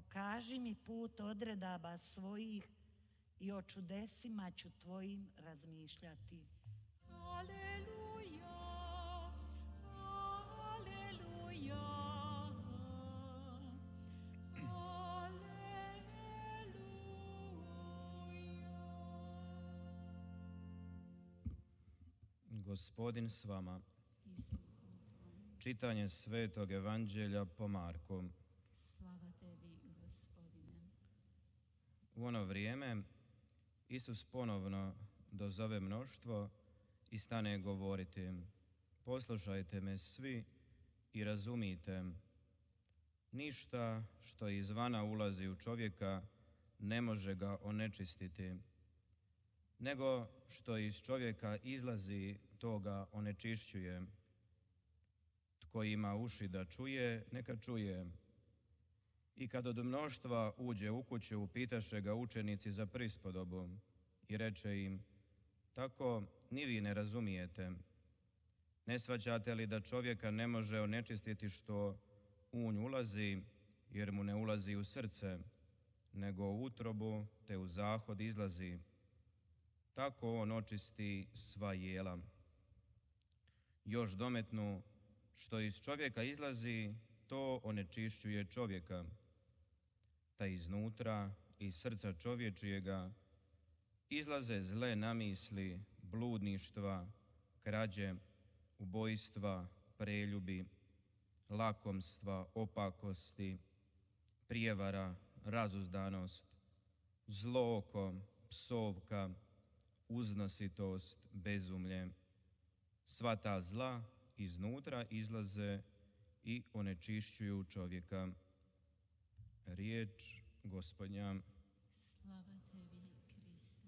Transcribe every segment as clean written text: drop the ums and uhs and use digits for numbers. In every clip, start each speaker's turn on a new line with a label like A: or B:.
A: Pokaži mi put odredaba svojih i o čudesima ću tvojim razmišljati. Aleluja, aleluja,
B: Gospodin s vama. Čitanje Svetog Evanđelja po Marku.
C: Slava tebi, Gospodine.
B: U ono vrijeme Isus ponovno dozove mnoštvo i stane govoriti im: poslušajte me svi i razumijte. Ništa što izvana ulazi u čovjeka ne može ga onečistiti, nego što iz čovjeka izlazi, to ga onečišćuje. Tko ima uši da čuje, neka čuje. I kad od mnoštva uđe u kuću, upitaše ga učenici za prispodobu i reče im: tako ni vi ne razumijete. Ne shvaćate li da čovjeka ne može onečistiti što unj ulazi, jer mu ne ulazi u srce, nego u utrobu te u zahod izlazi. Tako on očisti sva jela. Još dometnu: što iz čovjeka izlazi, to onečišćuje čovjeka. Ta iznutra, iz srca čovječijega, izlaze zle namisli, bludništva, krađe, ubojstva, preljubi, lakomstva, opakosti, prijevara, razuzdanost, zlo oko, psovka, uznositost, bezumlje. Sva ta zla iznutra izlaze i onečišćuju čovjeka. Riječ Gospodnja.
C: Slava tebi, Kriste.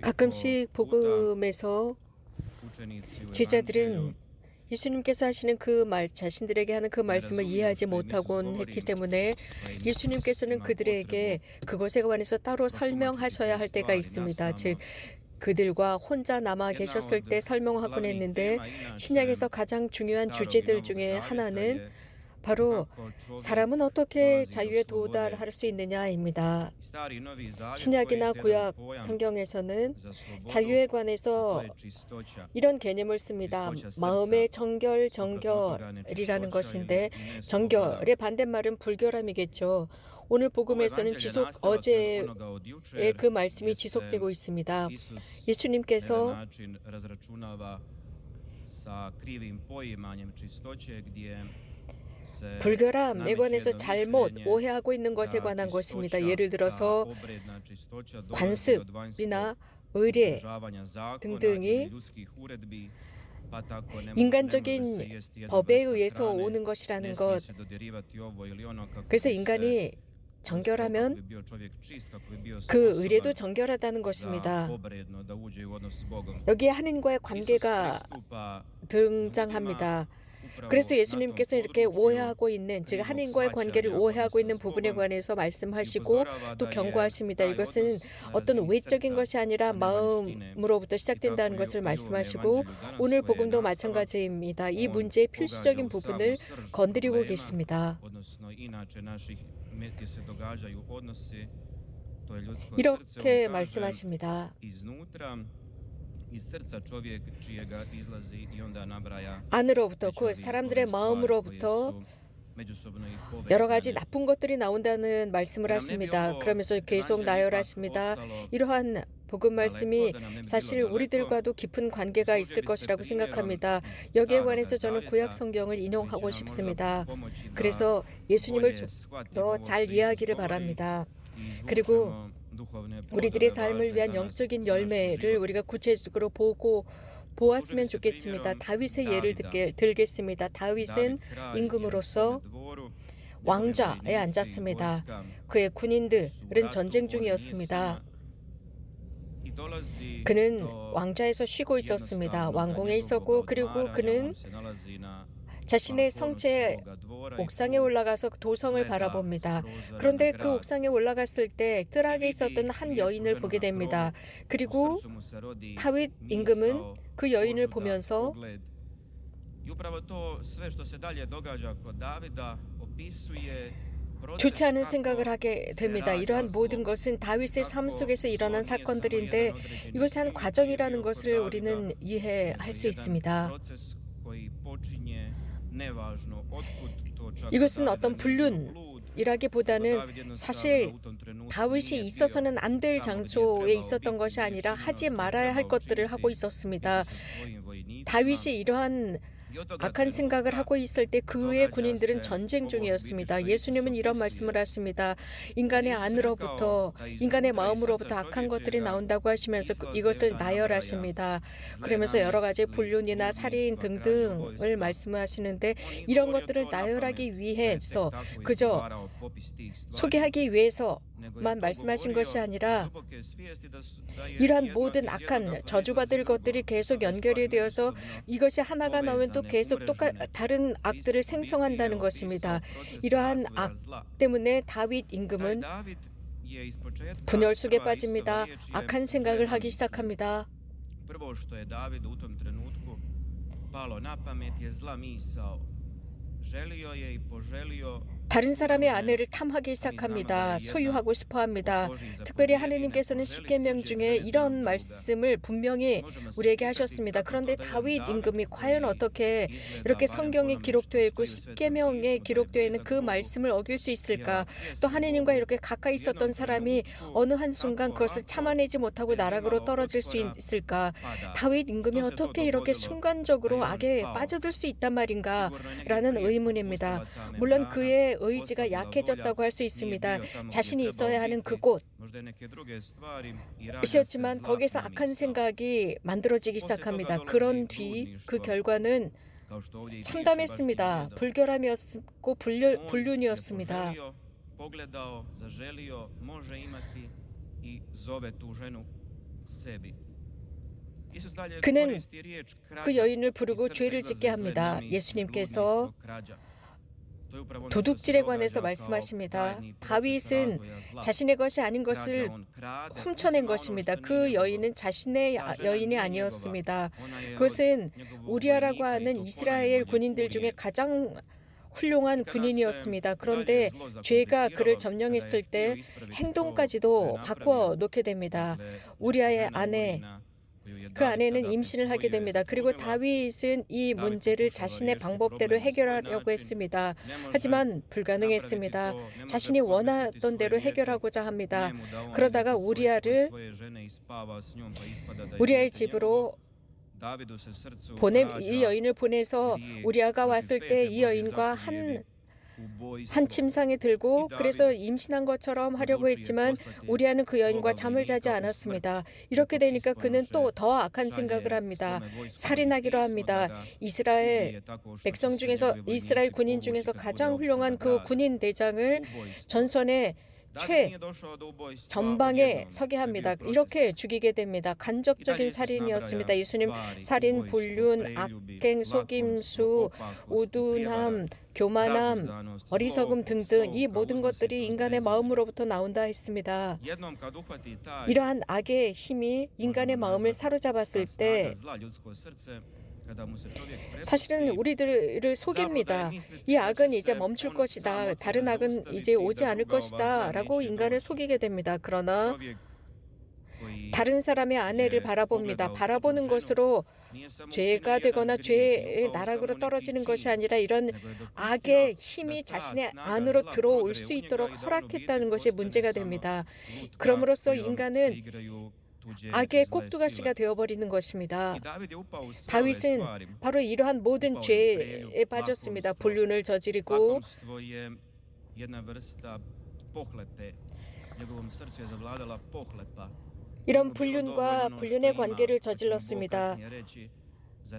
D: 가끔씩 복음에서 제자들은 예수님께서 하시는 그 말, 자신들에게 하는 그 말씀을 이해하지 못하곤 했기 때문에 예수님께서는 그들에게 그것에 관해서 따로 설명하셔야 할 때가 있습니다. 즉, 그들과 혼자 남아 계셨을 때 설명하곤 했는데, 신약에서 가장 중요한 주제들 중에 하나는 바로 사람은 어떻게 자유에 도달할 수 있느냐입니다. 신약이나 구약 성경에서는 자유에 관해서 이런 개념을 씁니다. 마음의 정결이라는 것인데, 정결의 반대말은 불결함이겠죠. 오늘 복음에서는 어제의 그 말씀이 지속되고 있습니다. 예수님께서 불결함에 관해서 잘못 오해하고 있는 것에 관한 것입니다. 예를 들어서 관습이나 의례 등등이 인간적인 법에 의해서 오는 것이라는 것. 그래서 인간이 정결하면 그 의례도 정결하다는 것입니다. 여기에 하나님과의 관계가 등장합니다. 그래서 예수님께서 이렇게 오해하고 있는, 즉 하나님과의 관계를 오해하고 있는 부분에 관해서 말씀하시고 또 경고하십니다. 이것은 어떤 외적인 것이 아니라 마음으로부터 시작된다는 것을 말씀하시고, 오늘 복음도 마찬가지입니다. 이 문제의 필수적인 부분을 건드리고 계십니다. 이렇게 말씀하십니다. 안으로부터, 그 사람들의 마음으로부터 여러 가지 나쁜 것들이 나온다는 말씀을 하십니다. 그러면서 계속 나열하십니다. 이러한 복음 말씀이 사실 우리들과도 깊은 관계가 있을 것이라고 생각합니다. 여기에 관해서 저는 구약 성경을 인용하고 싶습니다. 그래서 예수님을 더 잘 이해하기를 바랍니다. 그리고 우리들의 삶을 위한 영적인 열매를 우리가 구체적으로 보았으면 좋겠습니다. 다윗의 예를 들겠습니다. 다윗은 임금으로서 왕좌에 앉았습니다. 그의 군인들은 전쟁 중이었습니다. 그는 왕좌에서 쉬고 있었습니다. 왕궁에 있었고, 그리고 그는 자신의 성체의 옥상에 올라가서 도성을 바라봅니다. 그런데 그 옥상에 올라갔을 때 뜰 아래 있었던 한 여인을 보게 됩니다. 그리고 다윗 임금은 그 여인을 보면서 좋지 않은 생각을 하게 됩니다. 이러한 모든 것은 다윗의 삶 속에서 일어난 사건들인데 이것이 한 과정이라는 것을 우리는 이해할 수 있습니다. 이것은 어떤 불륜이라기보다는 사실 다윗이 있어서는 안 될 장소에 있었던 것이 아니라 하지 말아야 할 것들을 하고 있었습니다. 다윗이 이러한 악한 생각을 하고 있을 때 그의 군인들은 전쟁 중이었습니다. 예수님은 이런 말씀을 하십니다. 인간의 안으로부터, 인간의 마음으로부터 악한 것들이 나온다고 하시면서 이것을 나열하십니다. 그러면서 여러 가지 불륜이나 살인 등등을 말씀하시는데 이런 것들을 나열하기 위해서 그저 소개하기 위해서만 말씀하신 것이 아니라 이러한 모든 악한 저주받을 것들이 계속 연결이 되어서 이것이 하나가 나오면 또 계속 다른 악들을 생성한다는 것입니다. 이러한 악 때문에 다윗 임금은 분열 속에 빠집니다. 악한 생각을 하기 시작합니다. 다른 사람의 아내를 탐하기 시작합니다. 소유하고 싶어합니다. 특별히 하느님께서는 십계명 중에 이런 말씀을 분명히 우리에게 하셨습니다. 그런데 다윗 임금이 과연 어떻게 이렇게 성경에 기록되어 있고 십계명에 기록되어 있는 그 말씀을 어길 수 있을까? 또 하느님과 이렇게 가까이 있었던 사람이 어느 한순간 그것을 참아내지 못하고 나락으로 떨어질 수 있을까? 다윗 임금이 어떻게 이렇게 순간적으로 악에 빠져들 수 있단 말인가? 라는 의문입니다. 물론 그의 의지가 약해졌다고 할 수 있습니다. 자신이 있어야 하는 그곳 이었지만 거기서 악한 생각이 만들어지기 시작합니다. 그런 뒤 그 결과는 참담했습니다. 불결함이었고 불륜이었습니다. 그는 그 여인을 부르고 죄를 짓게 합니다. 예수님께서 도둑질에 관해서 말씀하십니다. 다윗은 자신의 것이 아닌 것을 훔쳐낸 것입니다. 그 여인은 자신의 여인이 아니었습니다. 그것은 우리아라고 하는 이스라엘 군인들 중에 가장 훌륭한 군인이었습니다. 그런데 죄가 그를 점령했을 때 행동까지도 바꿔 놓게 됩니다. 우리아의 아내, 그 아내는 임신을 하게 됩니다. 그리고 다윗은 이 문제를 자신의 방법대로 해결하려고 했습니다. 하지만 불가능했습니다. 자신이 원하던 대로 해결하고자 합니다. 그러다가 우리아의 집으로 이 여인을 보내서 우리아가 왔을 때 이 여인과 한 침상에 들고 그래서 임신한 것처럼 하려고 했지만 우리아는 그 여인과 잠을 자지 않았습니다. 이렇게 되니까 그는 또 더 악한 생각을 합니다. 살인하기로 합니다. 이스라엘 백성 중에서 이스라엘 군인 중에서 가장 훌륭한 그 군인 대장을 전선에 전방에 서게 합니다. 이렇게 죽이게 됩니다. 간접적인 살인이었습니다. 예수님 살인, 불륜, 악행, 속임수, 우둔함, 교만함, 어리석음 등등 이 모든 것들이 인간의 마음으로부터 나온다 했습니다. 이러한 악의 힘이 인간의 마음을 사로잡았을 때 사실은 우리들을 속입니다. 이 악은 이제 멈출 것이다. 다른 악은 이제 오지 않을 것이다. 라고 인간을 속이게 됩니다. 그러나 다른 사람의 아내를 바라봅니다. 바라보는 것으로 죄가 되거나 죄의 나락으로 떨어지는 것이 아니라 이런 악의 힘이 자신의 안으로 들어올 수 있도록 허락했다는 것이 문제가 됩니다. 그럼으로써 인간은 악의 꼭두가시가 되어버리는 것입니다. 다윗은 바로 이러한 모든 죄에 빠졌습니다. 불륜을 저지르고 이런 불륜과 불륜의 관계를 저질렀습니다.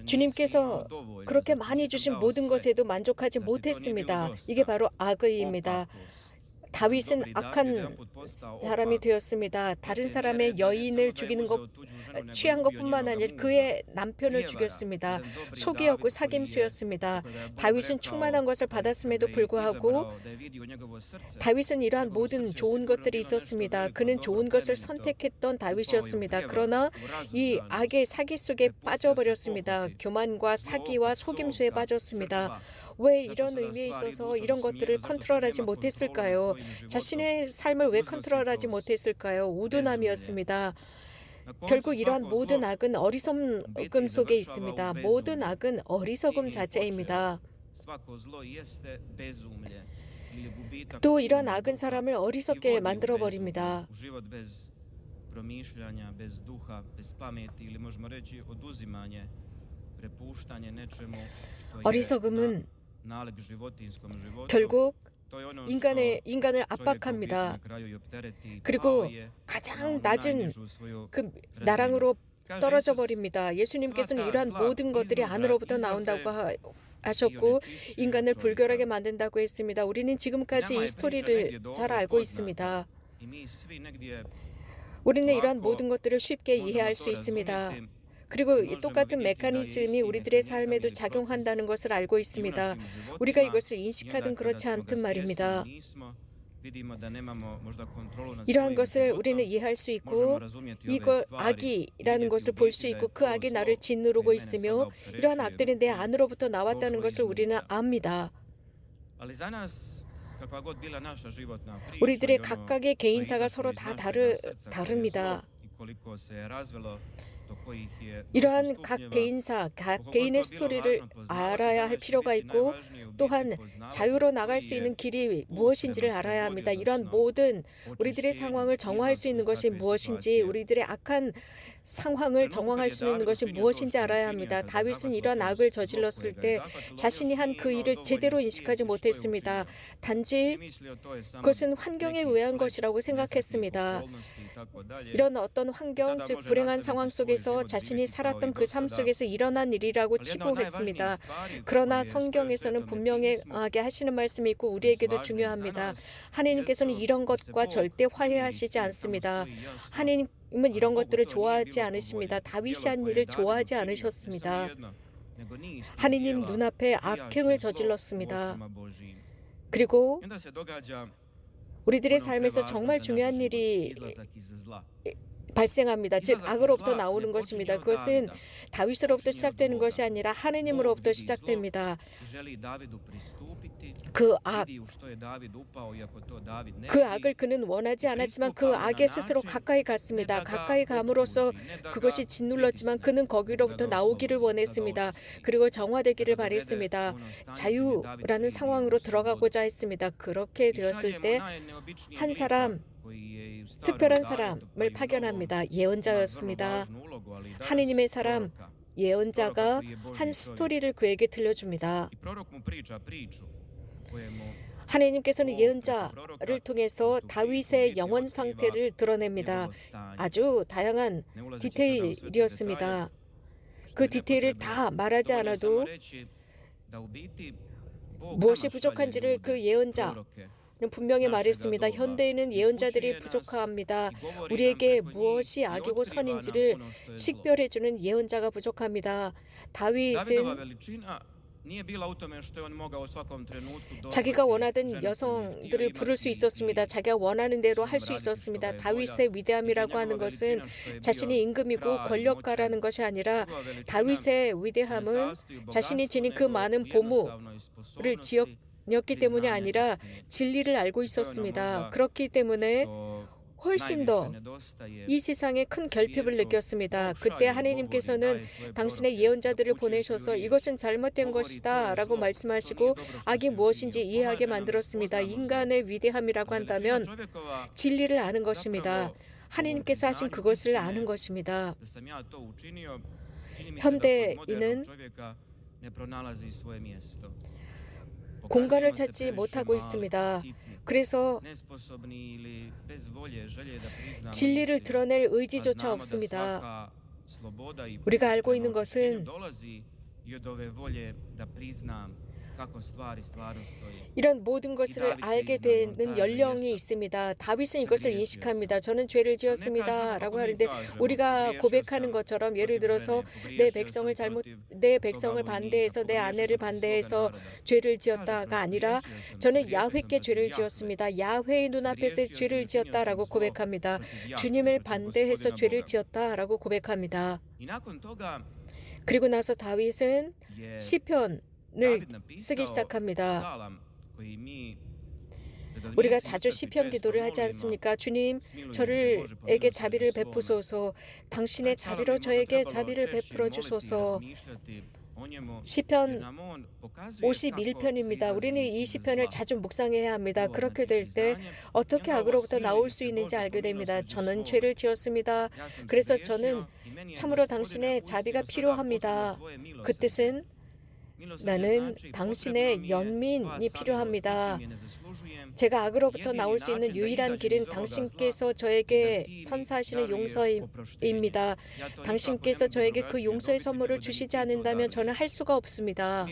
D: 주님께서 그렇게 많이 주신 모든 것에도 만족하지 못했습니다. 이게 바로 악의입니다. 다윗은 악한 사람이 되었습니다. 다른 사람의 여인을 죽이는 것 취한 것뿐만 아니라 그의 남편을 죽였습니다. 속이었고 사김수였습니다. 다윗은 충만한 것을 받았음에도 불구하고 다윗은 이러한 모든 좋은 것들이 있었습니다. 그는 좋은 것을 선택했던 다윗이었습니다. 그러나 이 악의 사기 속에 빠져버렸습니다. 교만과 사기와 속임수에 빠졌습니다. 왜 이런 의미에 있어서 이런 것들을 컨트롤하지 못했을까요? 자신의 삶을 왜 컨트롤하지 못했을까요? 우둔함이었습니다. 결국 이러한 모든 악은 어리석음 속에 있습니다. 모든 악은 어리석음 자체입니다. 또 이러한 악은 사람을 어리석게 만들어버립니다. 어리석음은 결국 인간을 압박합니다. 그리고 가장 낮은 그 나랑으로 떨어져 버립니다. 예수님께서는 이러한 모든 것들이 안으로부터 나온다고 하셨고 인간을 불결하게 만든다고 했습니다. 우리는 지금까지 이 스토리를 잘 알고 있습니다. 우리는 이러한 모든 것들을 쉽게 이해할 수 있습니다. 그리고 이 똑같은 메커니즘이 우리들의 삶에도 작용한다는 것을 알고 있습니다. 우리가 이것을 인식하든 그렇지 않든 말입니다. 이러한 것을 우리는 이해할 수 있고 이거 악이라는 것을 볼 수 있고 그 악이 나를 짓누르고 있으며 이러한 악들이 내 안으로부터 나왔다는 것을 우리는 압니다. 우리들의 각각의 개인사가 서로 다 다릅니다. 이러한 각 개인사, 각 개인의 스토리를 알아야 할 필요가 있고 또한 자유로 나갈 수 있는 길이 무엇인지를 알아야 합니다. 이러한 모든 우리들의 상황을 정화할 수 있는 것이 무엇인지 우리들의 악한 상황을 정화할 수 있는 것이 무엇인지 알아야 합니다. 다윗은 이러한 악을 저질렀을 때 자신이 한 그 일을 제대로 인식하지 못했습니다. 단지 그것은 환경에 의한 것이라고 생각했습니다. 이런 어떤 환경, 즉 불행한 상황 속에서 자신이 살았던 그 삶 속에서 일어난 일이라고 치부했습니다. 그러나 성경에서는 분명하게 하시는 말씀이 있고 우리에게도 중요합니다. 하나님께서는 이런 것과 절대 화해하시지 않습니다. 하나님은 이런 것들을 좋아하지 않으십니다. 다윗이 한 일을 좋아하지 않으셨습니다. 하나님 눈앞에 악행을 저질렀습니다. 그리고 우리들의 삶에서 정말 중요한 일이 발생합니다. 즉 악으로부터 나오는 것입니다. 그것은 다윗으로부터 시작되는 것이 아니라 하느님으로부터 시작됩니다. 그 악을 그는 원하지 않았지만 그 악에 스스로 가까이 갔습니다. 가까이 감으로써 그것이 짓눌렀지만 그는 거기로부터 나오기를 원했습니다. 그리고 정화되기를 바랬습니다. 자유라는 상황으로 들어가고자 했습니다. 그렇게 되었을 때 한 사람, 특별한 사람을 파견합니다. 예언자였습니다. 하느님의 사람, 예언자가 한 스토리를 그에게 들려줍니다. 하나님께서는 예언자를 통해서 다윗의 영혼 상태를 드러냅니다. 아주 다양한 디테일이었습니다. 그 디테일을 다 말하지 않아도 무엇이 부족한지를 그 예언자는 분명히 말했습니다. 현대에는 예언자들이 부족합니다. 우리에게 무엇이 악이고 선인지를 식별해주는 예언자가 부족합니다. 다윗은 자기가 원하던 여성들을 부를 수 있었습니다. 자기가 원하는 대로 할 수 있었습니다. 다윗의 위대함이라고 하는 것은 자신이 임금이고 권력가라는 것이 아니라 다윗의 위대함은 자신이 지닌 그 많은 보물을 지녔기 때문이 아니라 진리를 알고 있었습니다. 그렇기 때문에 훨씬 더 이 세상에 큰 결핍을 느꼈습니다. 그때 하나님께서는 당신의 예언자들을 보내셔서 이것은 잘못된 것이다 라고 말씀하시고 악이 무엇인지 이해하게 만들었습니다. 인간의 위대함이라고 한다면 진리를 아는 것입니다. 하나님께서 하신 그것을 아는 것입니다. 현대인은 공간을 찾지 못하고 있습니다. 그래서 진리를 드러낼 의지조차 없습니다. 우리가 알고 있는 것은 이런 모든 것을 알게 되는 연령이 있습니다. 다윗은 이것을 인식합니다. 저는 죄를 지었습니다 라고 하는데 우리가 고백하는 것처럼 예를 들어서 내 백성을 반대해서 내 아내를 반대해서 죄를 지었다가 아니라 저는 야훼께 죄를 지었습니다. 야훼의 눈앞에서 죄를 지었다라고 고백합니다. 주님을 반대해서 죄를 지었다라고 고백합니다. 그리고 나서 다윗은 시편을 쓰기 시작합니다. 우리가 자주 시편 기도를 하지 않습니까? 주님, 저에게 자비를 베푸소서. 당신의 자비로 저에게 자비를 베풀어 주소서. 시편 51편입니다. 우리는 이 시편을 자주 묵상해야 합니다. 그렇게 될 때 어떻게 악으로부터 나올 수 있는지 알게 됩니다. 저는 죄를 지었습니다. 그래서 저는 참으로 당신의 자비가 필요합니다. 그 뜻은 나는 당신의 연민이 필요합니다. 제가 악으로부터 나올 수 있는 유일한 길은 당신께서 저에게 선사하시는 용서입니다. 당신께서 저에게 그 용서의 선물을 주시지 않는다면 저는 할 수가 없습니다.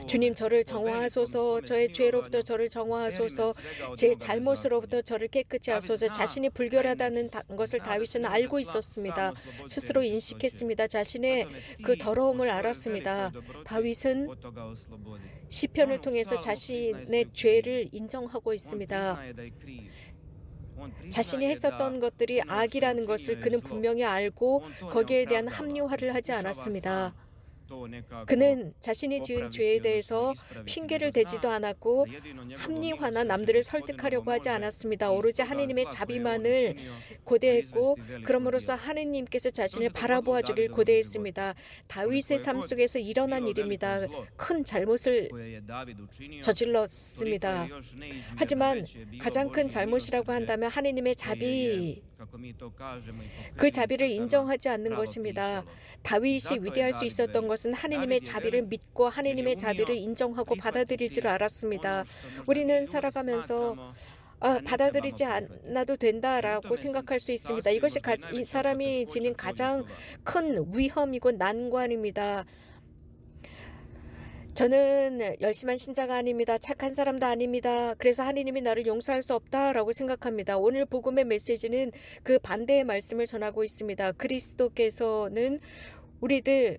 D: 주님, 저를 정화하소서. 저의 죄로부터 저를 정화하소서. 제 잘못으로부터 저를 깨끗이 하소서. 자신이 불결하다는 것을 다윗은 알고 있었습니다. 스스로 인식했습니다. 자신의 그 더러움을 알았습니다. 다윗은 시편을 통해서 자신의 죄를 인정하고 있습니다. 자신이 했었던 것들이 악이라는 것을 그는 분명히 알고 거기에 대한 합리화를 하지 않았습니다. 그는 자신이 지은 죄에 대해서 핑계를 대지도 않았고 합리화나 남들을 설득하려고 하지 않았습니다. 오로지 하느님의 자비만을 고대했고 그럼으로써 하느님께서 자신을 바라보아 주길 고대했습니다. 다윗의 삶 속에서 일어난 일입니다. 큰 잘못을 저질렀습니다. 하지만 가장 큰 잘못이라고 한다면 하느님의 자비, 그 자비를 인정하지 않는 것입니다. 다윗이 위대할 수 있었던 것은 하느님의 자비를 믿고 하느님의 자비를 인정하고 받아들일 줄 알았습니다. 우리는 살아가면서 받아들이지 않아도 된다라고 생각할 수 있습니다. 이것이 이 사람이 지닌 가장 큰 위험이고 난관입니다. 저는 열심한 신자가 아닙니다. 착한 사람도 아닙니다. 그래서 하느님이 나를 용서할 수 없다라고 생각합니다. 오늘 복음의 메시지는 그 반대의 말씀을 전하고 있습니다. 그리스도께서는 우리들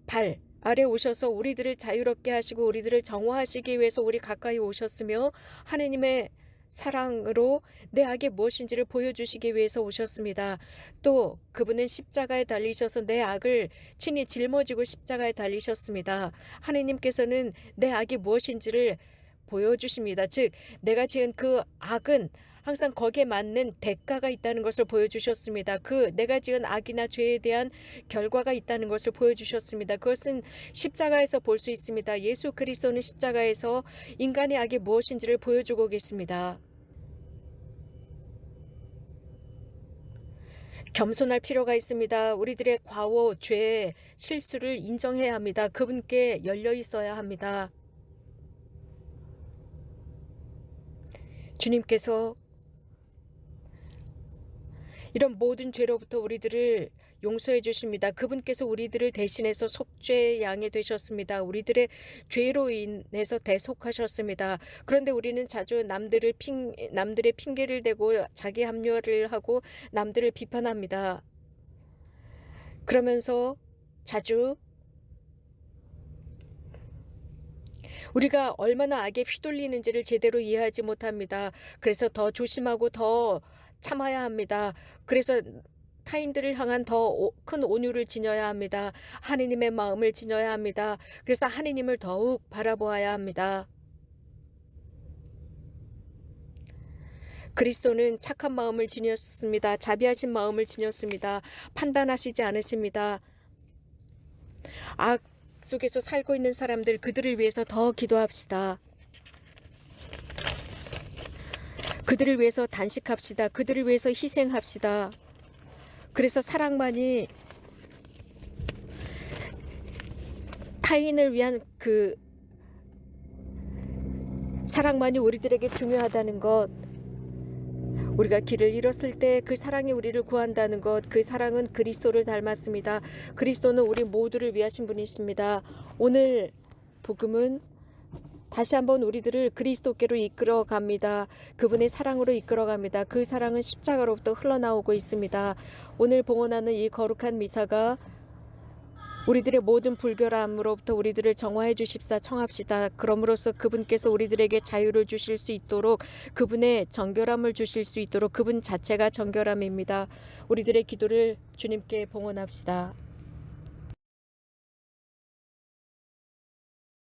D: 발 아래 오셔서 우리들을 자유롭게 하시고 우리들을 정화하시기 위해서 우리 가까이 오셨으며 하느님의 사랑으로 내 악이 무엇인지를 보여주시기 위해서 오셨습니다. 또 그분은 십자가에 달리셔서 내 악을 친히 짊어지고 십자가에 달리셨습니다. 하느님께서는 내 악이 무엇인지를 보여주십니다. 즉 내가 지은 그 악은 항상 거기에 맞는 대가가 있다는 것을 보여주셨습니다. 그 내가 지은 악이나 죄에 대한 결과가 있다는 것을 보여주셨습니다. 그것은 십자가에서 볼 수 있습니다. 예수 그리스도는 십자가에서 인간의 악이 무엇인지를 보여주고 계십니다. 겸손할 필요가 있습니다. 우리들의 과오, 죄, 실수를 인정해야 합니다. 그분께 열려 있어야 합니다. 주님께서 이런 모든 죄로부터 우리들을 용서해 주십니다. 그분께서 우리들을 대신해서 속죄의 양이 되셨습니다. 우리들의 죄로 인해서 대속하셨습니다. 그런데 우리는 자주 남들의 핑계를 대고 자기 합리화를 하고 남들을 비판합니다. 그러면서 자주 우리가 얼마나 악에 휘둘리는지를 제대로 이해하지 못합니다. 그래서 더 조심하고 더 참아야 합니다. 그래서 타인들을 향한 더 큰 온유를 지녀야 합니다. 하느님의 마음을 지녀야 합니다. 그래서 하느님을 더욱 바라보아야 합니다. 그리스도는 착한 마음을 지녔습니다. 자비하신 마음을 지녔습니다. 판단하시지 않으십니다. 악 속에서 살고 있는 사람들, 그들을 위해서 더 기도합시다. 그들을 위해서 단식합시다. 그들을 위해서 희생합시다. 그래서 사랑만이 타인을 위한 그 사랑만이 우리들에게 중요하다는 것, 우리가 길을 잃었을 때 그 사랑이 우리를 구한다는 것, 그 사랑은 그리스도를 닮았습니다. 그리스도는 우리 모두를 위하신 분이십니다. 오늘 복음은 다시 한번 우리들을 그리스도께로 이끌어 갑니다. 그분의 사랑으로 이끌어 갑니다. 그 사랑은 십자가로부터 흘러나오고 있습니다. 오늘 봉헌하는 이 거룩한 미사가 우리들의 모든 불결함으로부터 우리들을 정화해 주십사 청합시다. 그럼으로써 그분께서 우리들에게 자유를 주실 수 있도록, 그분의 정결함을 주실 수 있도록, 그분 자체가 정결함입니다. 우리들의 기도를 주님께 봉헌합시다.